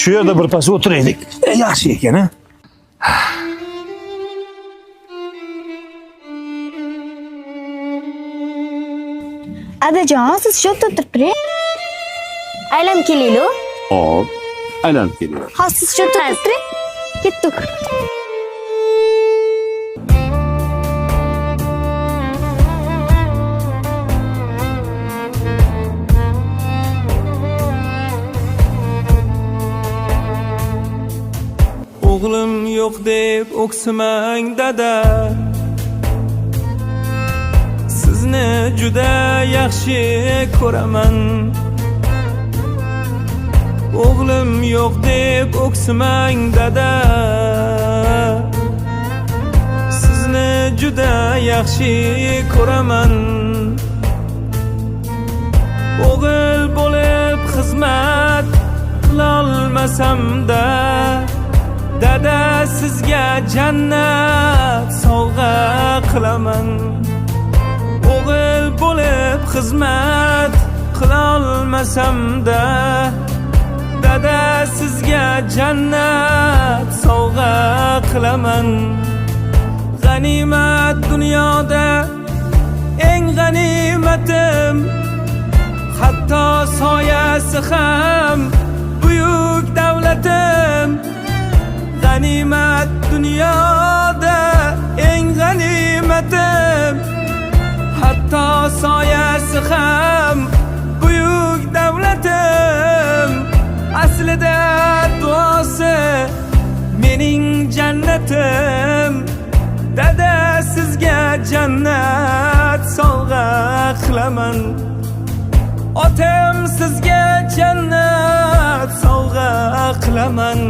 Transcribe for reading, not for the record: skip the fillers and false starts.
Shu yerda birpas o'tiraylik. Yaxshi ekan, ha? Adajon, siz shu yerda o'tirib turing. Aylanib kelaylik. Hop, aylanib kelyapti. Ha, siz shu yerda o'tirib turing. Ketdik. O'g'lim yo'q deb o'ksimang dada, sizni juda yaxshi ko'raman. O'g'lim yo'q deb o'ksimang dada, sizni juda yaxshi ko'raman. O'g'il bo'lib xizmat qilolmasam-da, dada sizga jannat sovg'a qilaman. O'g'il bo'lib xizmat qilolmasam-da, dada sizga jannat sovg'a qilaman. G'animat dunyoda eng g'animatim, hatto soyasi ham buyuk davlatim. G'animat dunyoda eng g'animatim, hatto soyasi ham buyuk davlatim. Aslida duosi mening jannatim, dada sizga jannat sovg'a qilaman. Otam sizga jannat sovg'a qilaman.